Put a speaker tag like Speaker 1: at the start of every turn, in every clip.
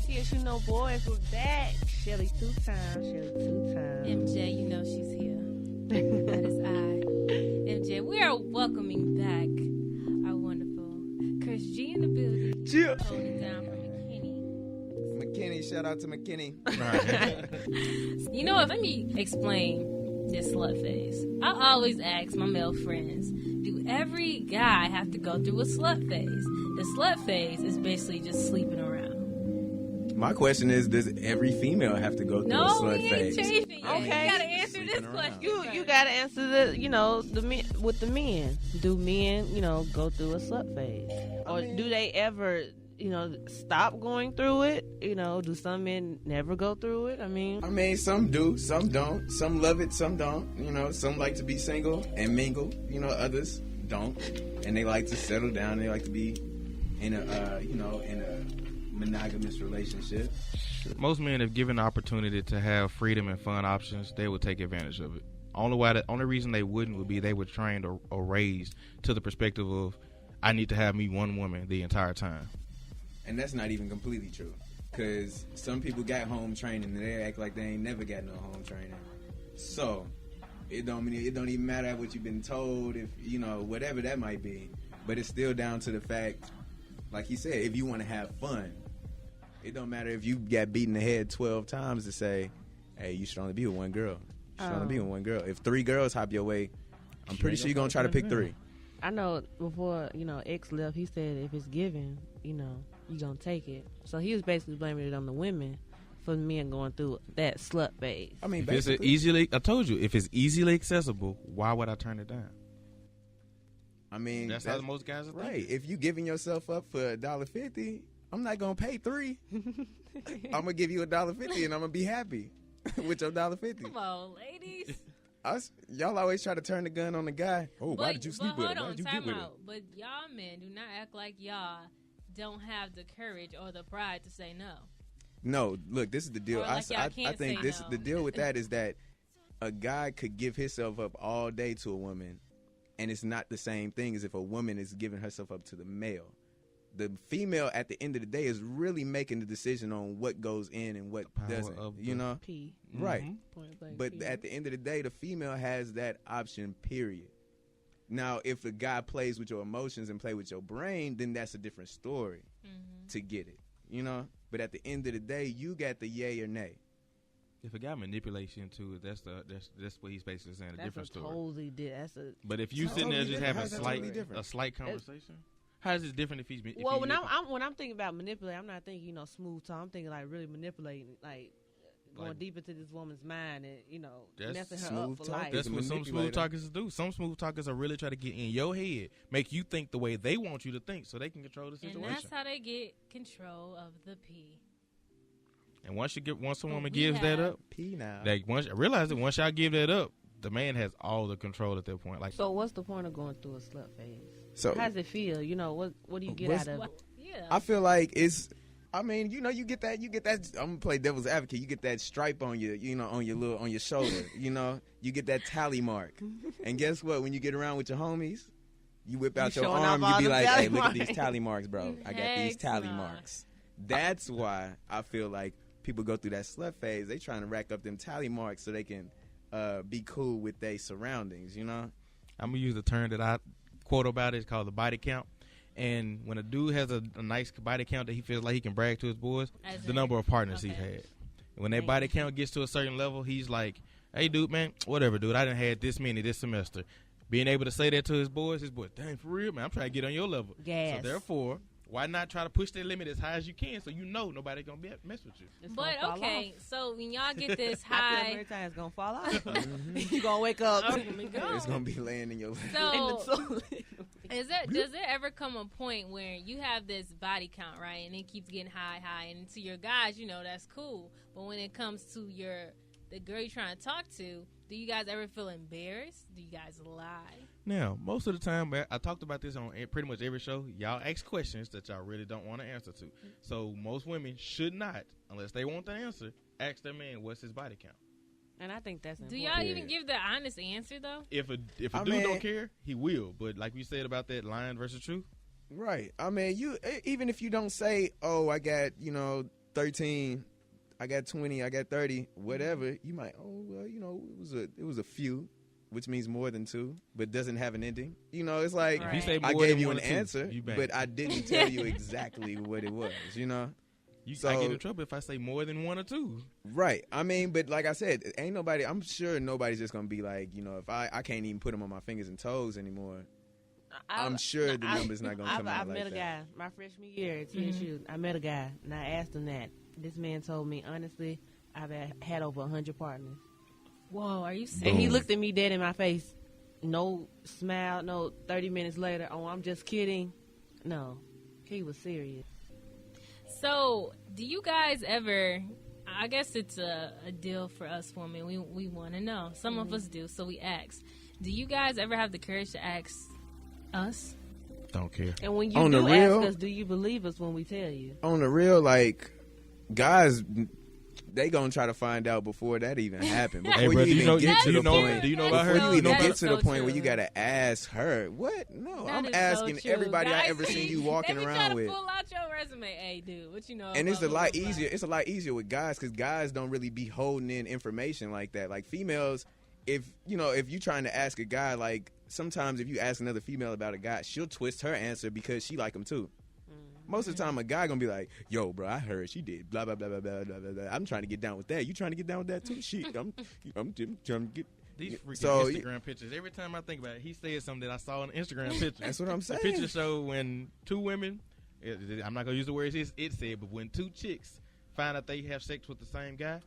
Speaker 1: Yes, you know, boys, we're back. Shelly 2 times.
Speaker 2: MJay, you know she's here. That is I. MJay, we are welcoming back our wonderful Chris G in the building.
Speaker 3: Chill.
Speaker 2: Holding it down for Makini.
Speaker 3: Makini, shout out to Makini.
Speaker 2: You know what? Let me explain this slut phase. I always ask my male friends, do every guy have to go through a slut phase? The slut phase is basically just sleeping around.
Speaker 3: My question is, does every female have to go through a slut
Speaker 2: we ain't
Speaker 3: phase?
Speaker 2: changing yet.
Speaker 1: Okay.
Speaker 2: You gotta answer
Speaker 3: Sleeping
Speaker 2: this
Speaker 3: around.
Speaker 2: question.
Speaker 1: You gotta answer the men with the men. Do men, go through a slut phase? Or do they ever, stop going through it? Do some men never go through it? I mean,
Speaker 3: some do, some don't. Some love it, some don't. Some like to be single and mingle. Others don't, and they like to settle down. They like to be in a monogamous relationship.
Speaker 4: Most men, if given the opportunity to have freedom and fun options, they would take advantage of it. Only reason they wouldn't would be they were trained or raised to the perspective of, I need to have me one woman the entire time.
Speaker 3: And that's not even completely true, because some people got home training and they act like they ain't never got no home training. So it don't even matter what you've been told, if whatever that might be, but it's still down to the fact, like he said, if you want to have fun. It don't matter if you got beat in the head 12 times to say, hey, you should only be with one girl. You should only be with one girl. If 3 girls hop your way, I'm pretty sure you're going to try to pick 3.
Speaker 1: I know before, X left, he said if it's given, you going to take it. So he was basically blaming it on the women for men going through that slut phase.
Speaker 3: I mean,
Speaker 4: if it's I told you, if it's easily accessible, why would I turn it down?
Speaker 3: I mean,
Speaker 4: that's how most guys are
Speaker 3: right.
Speaker 4: thinking.
Speaker 3: If you giving yourself up for $1.50, I'm not gonna pay $3. I'm gonna give you $1.50 and I'm gonna be happy with your $1.50.
Speaker 2: Come on, ladies.
Speaker 3: Y'all always try to turn the gun on the guy. Oh, why did you sleep with her? Why did you get with her?
Speaker 2: But y'all men do not act like y'all don't have the courage or the pride to say no.
Speaker 3: No, look, this is the deal.
Speaker 2: Like
Speaker 3: I think the deal with that is that a guy could give himself up all day to a woman, and it's not the same thing as if a woman is giving herself up to the male. The female, at the end of the day, is really making the decision on what goes in and what doesn't.
Speaker 1: P.
Speaker 3: Right.
Speaker 1: Mm-hmm.
Speaker 3: But at the end of the day, the female has that option, period. Now, if the guy plays with your emotions and play with your brain, then that's a different story to get it, But at the end of the day, you got the yay or nay.
Speaker 4: If a guy manipulates you into it, that's what he's basically saying. A different story.
Speaker 1: Totally
Speaker 4: But if you sitting there just having a slight conversation, how is it different if he's?
Speaker 1: When I'm thinking about manipulating, I'm not thinking smooth talk. I'm thinking like really manipulating, like going deep into this woman's mind and messing her up for life.
Speaker 4: That's what some smooth talkers do. Some smooth talkers are really trying to get in your head, make you think the way they want you to think, so they can control the situation.
Speaker 2: And that's how they get control of the P.
Speaker 4: And once a woman gives that up,
Speaker 3: P now.
Speaker 4: Realize that once y'all give that up, the man has all the control at that point.
Speaker 1: So what's the point of going through a slut phase?
Speaker 3: So
Speaker 1: how does it feel? What do you get out of it?
Speaker 2: Yeah.
Speaker 3: I feel like it's. I mean, you get that. I'm gonna play devil's advocate. You get that stripe on your, on your shoulder. You get that tally mark. And guess what? When you get around with your homies, you whip out your arm. You be like, "Hey, look at these tally marks, bro. I got these tally marks." That's why I feel like people go through that slut phase. They trying to rack up them tally marks so they can be cool with their surroundings. I'm
Speaker 4: gonna use the term that I quote about it. It's called the body count. And when a dude has a nice body count that he feels like he can brag to his boys, the number of partners he's had. When that body count gets to a certain level, he's like, hey, dude, man, whatever, dude. I done had this many this semester. Being able to say that to his boys, dang, for real, man, I'm trying to get on your level.
Speaker 1: Yes.
Speaker 4: So therefore, why not try to push that limit as high as you can so nobody going to mess with you?
Speaker 2: But, okay, so when y'all get this high.
Speaker 1: Every time it's going to fall out. You're going to wake up.
Speaker 3: It's going to be laying in your lap.
Speaker 2: So, does there ever come a point where you have this body count, right, and it keeps getting high, and to your guys, that's cool. But when it comes to the girl you're trying to talk to, do you guys ever feel embarrassed? Do you guys lie?
Speaker 4: Now, most of the time, I talked about this on pretty much every show. Y'all ask questions that y'all really don't want to answer to. So most women should not, unless they want the answer, ask their man what's his body count.
Speaker 1: And I think that's important.
Speaker 2: Do y'all even give the honest answer though?
Speaker 4: If a dude don't care, he will. But like we said about that lying versus truth.
Speaker 3: Right. I mean, you even if you don't say, "Oh, I got 13, I got 20, I got 30, whatever," you might, "Oh, well, it was a few," which means more than two, but doesn't have an ending. It's like
Speaker 4: If you say
Speaker 3: I
Speaker 4: more
Speaker 3: gave
Speaker 4: than
Speaker 3: you
Speaker 4: one
Speaker 3: an
Speaker 4: or two,
Speaker 3: answer,
Speaker 4: you bang.
Speaker 3: but I didn't tell you exactly what it was.
Speaker 4: I get in trouble if I say more than one or two.
Speaker 3: Right. I mean, but like I said, ain't nobody. I'm sure nobody's just gonna be like, if I can't even put them on my fingers and toes anymore. I'm sure the number's not gonna come out like that.
Speaker 1: I met a guy my freshman year at TSU. I met a guy and I asked him that. This man told me honestly, I've had over 100 partners.
Speaker 2: Whoa, are you serious?
Speaker 1: And he looked at me dead in my face. No smile. No. 30 minutes later, "Oh, I'm just kidding." No, he was serious.
Speaker 2: So, do you guys ever? I guess it's a deal for us women. We want to know. Some of us do, so we ask. Do you guys ever have the courage to ask us?
Speaker 4: Don't care.
Speaker 1: And when you
Speaker 3: On the
Speaker 1: do
Speaker 3: real-
Speaker 1: ask us, do you believe us when we tell you?
Speaker 3: On the real, like, guys, they gonna try to find out before that even happened. Before
Speaker 4: Hey, bro,
Speaker 3: you even get to the point.
Speaker 4: Do you know about
Speaker 3: Before
Speaker 4: her?
Speaker 3: you even
Speaker 2: That
Speaker 3: get
Speaker 2: is
Speaker 3: to the
Speaker 2: so
Speaker 3: point where
Speaker 2: true.
Speaker 3: you gotta ask her, what? No,
Speaker 2: That
Speaker 3: I'm
Speaker 2: is so
Speaker 3: asking
Speaker 2: true.
Speaker 3: everybody I
Speaker 2: Guys,
Speaker 3: ever seen you walking
Speaker 2: they be
Speaker 3: around
Speaker 2: trying
Speaker 3: with.
Speaker 2: to pull out your resume. Hey, dude, what you know?
Speaker 3: And it's
Speaker 2: about
Speaker 3: a lot
Speaker 2: blah, blah, blah.
Speaker 3: easier. It's a lot easier with guys because guys don't really be holding in information like that. Like females, if you're trying to ask a guy, like sometimes if you ask another female about a guy, she'll twist her answer because she like him too. Most of the time, a guy gonna be like, "Yo, bro, I heard she did blah blah blah blah blah blah blah. I'm trying to get down with that. You trying to get down with that too? Shit, I'm trying to get."
Speaker 4: These freaking
Speaker 3: So,
Speaker 4: Instagram pictures. Every time I think about it, he said something that I saw on an Instagram picture.
Speaker 3: That's what I'm saying.
Speaker 4: The picture showed when two women, I'm not gonna use the words it said, but when two chicks find out they have sex with the same guy,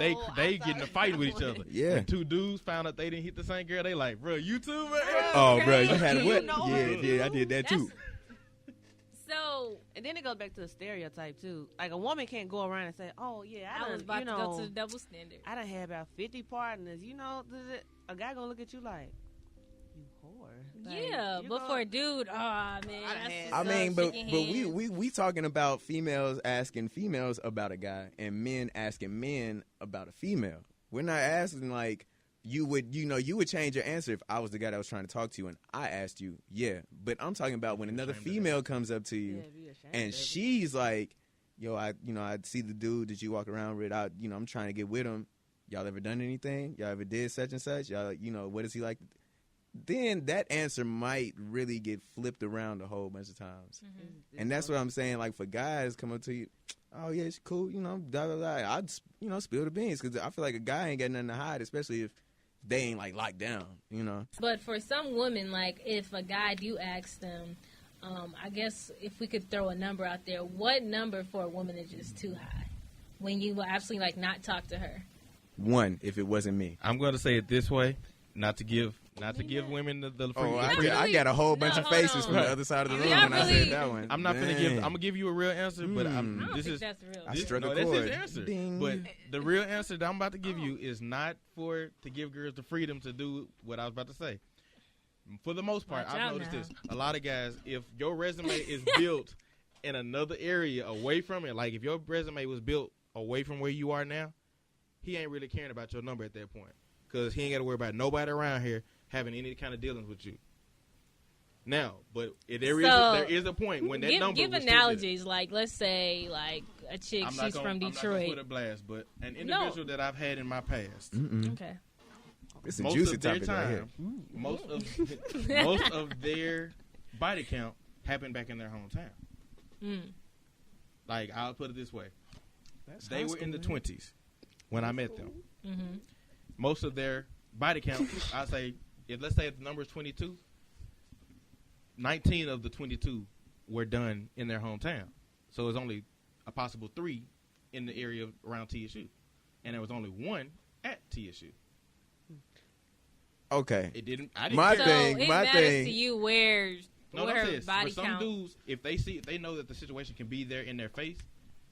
Speaker 4: they get in a fight with each other.
Speaker 3: Yeah.
Speaker 4: When two dudes found out they didn't hit the same girl, they like, bro, you too, man.
Speaker 3: Oh, bro, you had
Speaker 1: You
Speaker 3: what?
Speaker 1: know
Speaker 3: Yeah, I did that too.
Speaker 2: So,
Speaker 1: And then it goes back to the stereotype too. Like a woman can't go around and say, "Oh yeah,
Speaker 2: I was about to go to the double standard.
Speaker 1: I done had about 50 partners." A guy gonna look at you like, "You whore." Like,
Speaker 2: Yeah,
Speaker 1: you
Speaker 2: but
Speaker 1: gonna-
Speaker 2: for a dude, man, that's
Speaker 1: had-
Speaker 2: what's
Speaker 3: I mean,
Speaker 2: up,
Speaker 3: but
Speaker 2: shaking
Speaker 3: we
Speaker 2: hands.
Speaker 3: talking about females asking females about a guy and men asking men about a female. We're not asking like you would change your answer if I was the guy that was trying to talk to you and I asked you, yeah. But I'm talking about when another female comes up to you
Speaker 1: Yeah, be ashamed
Speaker 3: and
Speaker 1: of it.
Speaker 3: she's like, "Yo, I see the dude that you walk around with. I'm trying to get with him. Y'all ever done anything? Y'all ever did such and such? Y'all, what is he like?" Then that answer might really get flipped around a whole bunch of times.
Speaker 2: Mm-hmm.
Speaker 3: And that's what I'm saying. Like for guys come up to you, "Oh yeah, it's cool, blah blah blah." I'd spill the beans because I feel like a guy ain't got nothing to hide, especially if they ain't like locked down,
Speaker 2: But for some women, like if a guy do ask them, I guess if we could throw a number out there, what number for a woman is just too high when you will absolutely like not talk to her?
Speaker 3: 1, if it wasn't me.
Speaker 4: I'm going to say it this way, not to give women the free.
Speaker 3: Oh, I
Speaker 2: really-
Speaker 3: got a whole bunch
Speaker 2: no,
Speaker 3: of
Speaker 2: hold
Speaker 3: faces
Speaker 2: on.
Speaker 3: from the other side of the room
Speaker 2: Not
Speaker 3: when I
Speaker 2: really-
Speaker 3: said that one.
Speaker 4: I'm not gonna give. I'm gonna give you a real answer, but
Speaker 2: I don't
Speaker 4: this
Speaker 2: think
Speaker 4: is
Speaker 2: that's real.
Speaker 3: I struck a
Speaker 4: that's
Speaker 3: chord.
Speaker 4: his answer.
Speaker 3: Ding.
Speaker 4: But the real answer that I'm about to give you is not to give girls the freedom to do what I was about to say. For the most part,
Speaker 2: Watch
Speaker 4: I've
Speaker 2: out
Speaker 4: noticed
Speaker 2: now.
Speaker 4: this. A lot of guys, if your resume is built in another area away from it, like if your resume was built away from where you are now, he ain't really caring about your number at that point because he ain't got to worry about nobody around here having any kind of dealings with you. Now, but there is a point when that number
Speaker 2: give
Speaker 4: was too
Speaker 2: analogies. Like let's say like a chick,
Speaker 4: I'm not
Speaker 2: she's
Speaker 4: gonna-
Speaker 2: from
Speaker 4: I'm not gonna
Speaker 2: Detroit.
Speaker 4: put a blast, but an individual that I've had in my past,
Speaker 2: Okay.
Speaker 3: It's a
Speaker 4: most
Speaker 3: juicy
Speaker 4: of their
Speaker 3: topic right here.
Speaker 4: time, most of their body count happened back in their hometown. Like I'll put it this way: they were in the 20s when I met them.
Speaker 2: Mm-hmm.
Speaker 4: Most of their body count, I say, let's say the number is 22. 19 of the 22 were done in their hometown, so it's only a possible 3 in the area around TSU, and there was only 1 at TSU.
Speaker 3: Okay.
Speaker 4: It didn't. I didn't.
Speaker 3: My
Speaker 4: care.
Speaker 3: thing-
Speaker 2: So it
Speaker 3: my
Speaker 2: matters
Speaker 3: thing-
Speaker 2: to you where
Speaker 4: No,
Speaker 2: her
Speaker 4: that's this.
Speaker 2: body
Speaker 4: For some
Speaker 2: count.
Speaker 4: dudes, if they know that the situation can be there in their face,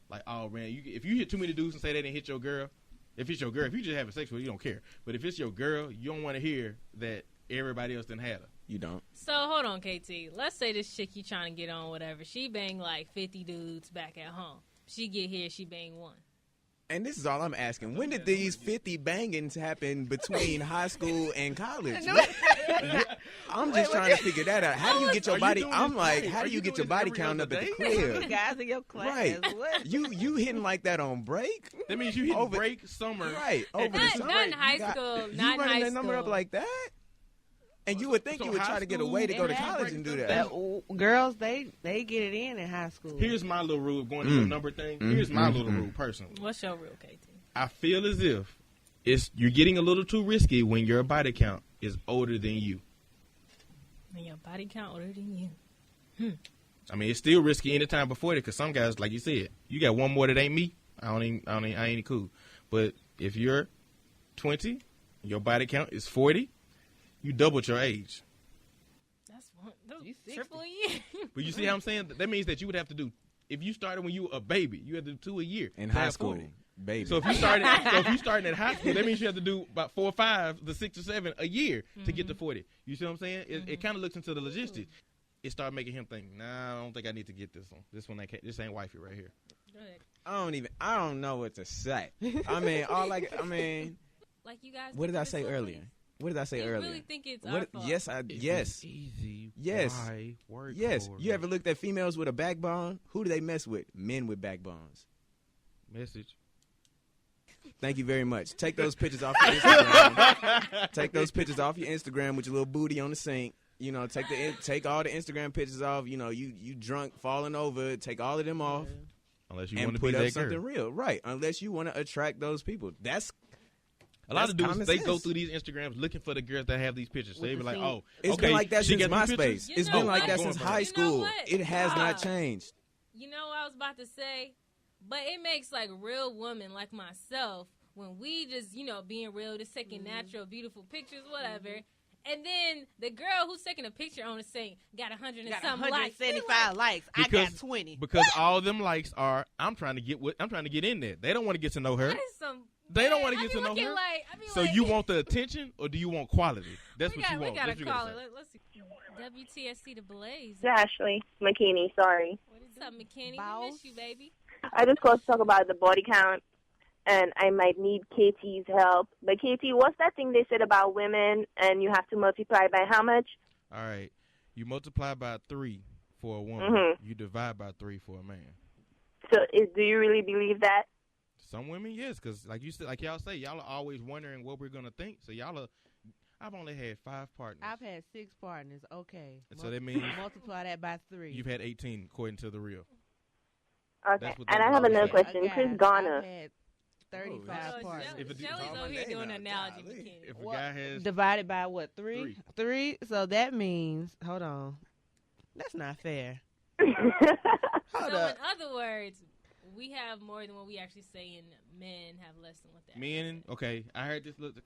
Speaker 4: like, oh man, if you hit too many dudes and say they didn't hit your girl, if it's your girl, if you just having sex with her, you don't care. But if it's your girl, you don't want to hear that everybody else done had her.
Speaker 3: You don't.
Speaker 2: So hold on, KT. Let's say this chick you trying to get on, whatever. She banged like 50 dudes back at home. She get here, she bang 1.
Speaker 3: And this is all I'm asking. When did these 50 bangings happen between high school and college? I'm just trying to figure that out. How do you get your body? I'm like, how do you get your body count up at the crib?
Speaker 1: Guys in your class.
Speaker 3: Right.
Speaker 1: What?
Speaker 3: You hitting like that on break?
Speaker 4: That means you hit break summer.
Speaker 3: Right. Over the summer.
Speaker 2: Not in high school. Not in high
Speaker 3: running that
Speaker 2: school.
Speaker 3: number up like that? And you would think
Speaker 4: So
Speaker 3: you would try to get away to go to college and do that.
Speaker 1: Girls, they get it in high school.
Speaker 4: Here's my little rule going to the number thing. Here's my little rule personally.
Speaker 2: What's your rule, KT?
Speaker 4: I feel as if you're getting a little too risky when your body count is older than you.
Speaker 2: When your body count older than you.
Speaker 4: I mean, it's still risky anytime before that because some guys, like you said, you got one more that ain't me. I ain't cool. But if you're 20, your body count is 40. You doubled your age.
Speaker 2: That's triple a year.
Speaker 4: But you see how I'm saying? That means that you would have to do, if you started when you were a baby, you had to do 2 a year.
Speaker 3: In high school,
Speaker 4: 40.
Speaker 3: baby.
Speaker 4: So if you started at high school, that means you have to do about 4 or 5, the 6 or 7 a year to get to 40. You see what I'm saying? It kind of looks into the logistics. It started making him think, nah, I don't think I need to get this one. This ain't wifey right here.
Speaker 2: Go ahead.
Speaker 3: I don't know what to say.
Speaker 2: Like
Speaker 3: What
Speaker 2: you guys.
Speaker 3: did I say earlier? What did I say earlier?
Speaker 2: Really think it's our fault.
Speaker 3: Yes.
Speaker 4: It's easy.
Speaker 3: Yes.
Speaker 4: Why work
Speaker 3: Yes.
Speaker 4: for
Speaker 3: You
Speaker 4: it?
Speaker 3: ever looked at females with a backbone? Who do they mess with? Men with backbones.
Speaker 4: Message.
Speaker 3: Thank you very much. Take those pictures off your Instagram. Take those pictures off your Instagram with your little booty on the sink. You know, take all the Instagram pictures off. You know, you drunk, falling over. Take all of them off.
Speaker 4: Unless you
Speaker 3: and
Speaker 4: want to
Speaker 3: put
Speaker 4: be
Speaker 3: up
Speaker 4: that
Speaker 3: something
Speaker 4: girl.
Speaker 3: real. Right. Unless you want to attract those people. That's
Speaker 4: a lot of dudes,
Speaker 3: common
Speaker 4: they
Speaker 3: sense.
Speaker 4: go through these Instagrams looking for the girls that have these pictures. So they be like, oh,
Speaker 3: It's
Speaker 4: okay,
Speaker 3: been like that
Speaker 4: she
Speaker 3: since
Speaker 4: got these
Speaker 3: MySpace.
Speaker 4: pictures?
Speaker 3: It's been like that
Speaker 4: Going
Speaker 3: since
Speaker 4: for
Speaker 3: high
Speaker 4: it.
Speaker 2: You know
Speaker 3: school.
Speaker 2: what?
Speaker 3: It has not
Speaker 2: Stop.
Speaker 3: changed.
Speaker 2: You know what I was about to say? But it makes like real women like myself when we just, being real, just taking natural, beautiful pictures, whatever. And then the girl who's taking a picture on the sink got 100 and something likes.
Speaker 1: 175 likes. I got 20.
Speaker 4: Because all them likes are, I'm trying to get in there. They don't want to get to know her.
Speaker 2: That is some.
Speaker 4: They don't want to get to know her. So you want the attention or do you want quality? That's what you want.
Speaker 2: We got
Speaker 4: That's
Speaker 2: to
Speaker 4: what you
Speaker 2: call
Speaker 4: gotta
Speaker 2: it.
Speaker 4: say.
Speaker 2: Let's see. WTSC the Blaze.
Speaker 5: It's Ashley Makini, sorry.
Speaker 2: What's up, Makini?
Speaker 1: Boss.
Speaker 2: We miss you, baby.
Speaker 5: I just called to talk about the body count, and I might need KT's help. But KT, what's that thing they said about women, and you have to multiply by how much?
Speaker 4: All right. You multiply by 3 for a woman.
Speaker 5: Mm-hmm.
Speaker 4: You divide by 3 for a man.
Speaker 5: So do you really believe that?
Speaker 4: Some women, yes, because like y'all say, y'all are always wondering what we're gonna think. So I've only had 5 partners.
Speaker 1: I've had 6 partners. Okay.
Speaker 4: So that means
Speaker 1: multiply that by 3.
Speaker 4: you've had 18 according to the real.
Speaker 5: Okay. And I have another question. Chris Garner.
Speaker 1: I've had 35 partners.
Speaker 2: Shelly's over here doing an analogy, Makini.
Speaker 4: If a guy has
Speaker 1: Divided by what? 3? 3. So that means, hold on. That's not fair.
Speaker 2: So
Speaker 1: Hold up.
Speaker 2: in other words, we have more than what we actually say, and men have less than what they
Speaker 4: men, okay, I heard this the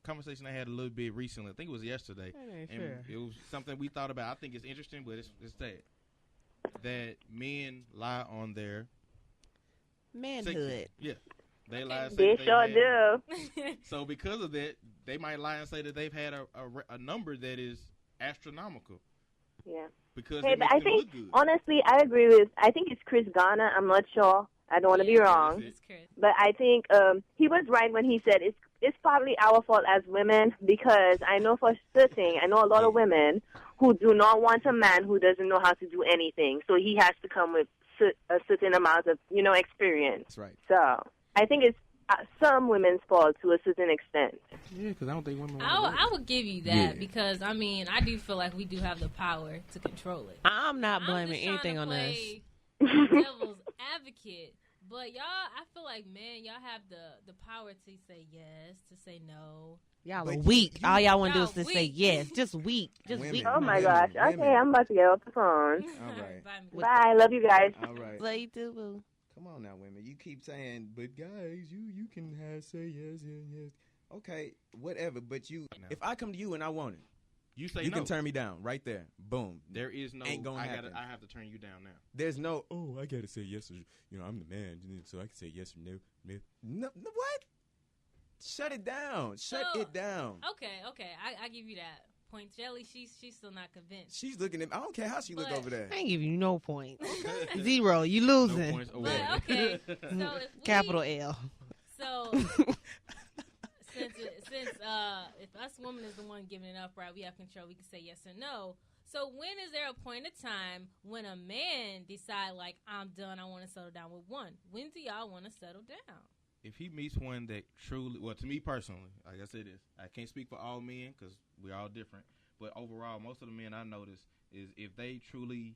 Speaker 4: conversation I had a little bit recently. I think it was yesterday.
Speaker 1: That ain't
Speaker 4: And
Speaker 1: fair.
Speaker 4: it was something we thought about. I think it's interesting, but it's sad that men lie on their
Speaker 1: Manhood.
Speaker 4: Yeah. They lie and say
Speaker 5: They
Speaker 4: that
Speaker 5: sure
Speaker 2: do.
Speaker 4: So because of that, they might lie and say that they've had a number that is astronomical.
Speaker 5: Yeah.
Speaker 4: Because
Speaker 5: Hey,
Speaker 4: it
Speaker 5: but
Speaker 4: makes
Speaker 5: I
Speaker 4: them
Speaker 5: think,
Speaker 4: look good.
Speaker 5: honestly, I agree with, I think it's Chris Garner. I'm not sure. I don't want to be wrong.
Speaker 2: It's Chris.
Speaker 5: But I think he was right when he said it's probably our fault as women, because I know for certain, I know a lot of women who do not want a man who doesn't know how to do anything. So he has to come with a certain amount of, experience.
Speaker 3: That's right.
Speaker 5: So I think it's some women's fault to a certain extent.
Speaker 4: Yeah, because I don't think women.
Speaker 2: I would give you that
Speaker 3: Yeah.
Speaker 2: because I do feel like we do have the power to control it.
Speaker 1: I'm not
Speaker 2: I'm
Speaker 1: blaming
Speaker 2: just trying
Speaker 1: anything
Speaker 2: to
Speaker 1: on us.
Speaker 2: play devil's advocate, but y'all, I feel like y'all have the power to say yes, to say no.
Speaker 1: Y'all
Speaker 3: But
Speaker 1: are
Speaker 3: you-
Speaker 1: weak. All y'all want to do is
Speaker 2: Y'all
Speaker 1: to say
Speaker 2: weak.
Speaker 1: yes. Just weak. Just
Speaker 3: Women.
Speaker 1: weak.
Speaker 5: Oh, my
Speaker 3: Women,
Speaker 5: gosh.
Speaker 3: women.
Speaker 5: Okay, I'm about to get off the phone.
Speaker 3: All right.
Speaker 2: Bye, Makini.
Speaker 5: Bye. Love you guys.
Speaker 3: All right.
Speaker 1: Love you too, boo.
Speaker 3: Come on now, women. You keep saying, but guys, you can say yes and yes. Okay, whatever. But if I come to you and I want it,
Speaker 4: You say
Speaker 3: you
Speaker 4: no.
Speaker 3: can turn me down right there. Boom.
Speaker 4: There is no.
Speaker 3: Ain't gonna happen.
Speaker 4: I have to turn you down now.
Speaker 3: There's no. Oh, I gotta say yes. Or, I'm the man, so I can say yes or no. No, what? Shut it down. Shut it down.
Speaker 2: Okay, I give you that point. Shelly, she's still not convinced.
Speaker 3: She's looking at. I don't care how she look
Speaker 2: But-
Speaker 3: over there.
Speaker 1: I ain't giving you no points. 0. You
Speaker 4: No
Speaker 1: losing.
Speaker 4: points
Speaker 2: But
Speaker 4: awarded.
Speaker 2: okay, so if
Speaker 1: Capital L.
Speaker 2: So since if us women is the one giving it up, right, we have control. We can say yes or no. So when is there a point of time when a man decide like I'm done, I want to settle down with one? When do y'all want to settle down?
Speaker 4: If he meets one that truly, well, to me personally, like I said this, I can't speak for all men because we're all different. But overall, most of the men I notice is if they truly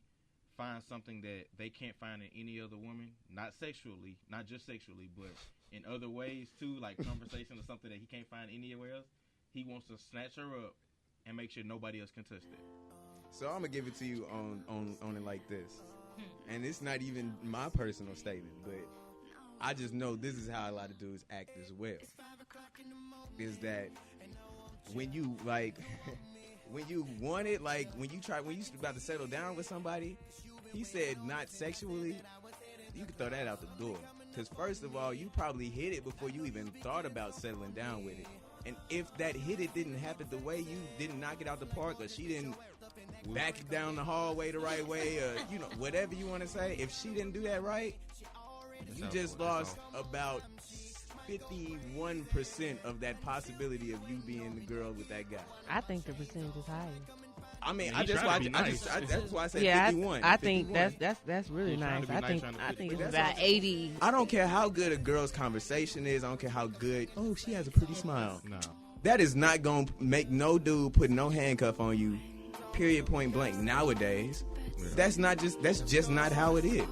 Speaker 4: find something that they can't find in any other woman, not sexually, not just sexually, but in other ways too, like conversation or something that he can't find anywhere else, he wants to snatch her up and make sure nobody else can touch that.
Speaker 3: So I'm gonna give it to you on it like this, and it's not even my personal statement, but I just know this is how a lot of dudes act as well. Is that when you like, when you want it, like when you about to settle down with somebody, he said not sexually, you can throw that out the door. Because first of all, you probably hit it before you even thought about settling down with it. And if that hit it didn't happen the way you didn't knock it out the park, or she didn't back it down the hallway the right way, or whatever you want to say, if she didn't do that right, you just lost about 51% of that possibility of you being the girl with that guy.
Speaker 1: I think the percentage is higher.
Speaker 3: I mean, that's why I said 51.
Speaker 1: I think that's really nice. I think it's about 80.
Speaker 3: I don't care how good a girl's conversation is. I don't care how good. Oh, she has a pretty smile.
Speaker 4: No,
Speaker 3: that is not gonna make no dude put no handcuff on you. Period. Point blank. Nowadays, that's just not how it is.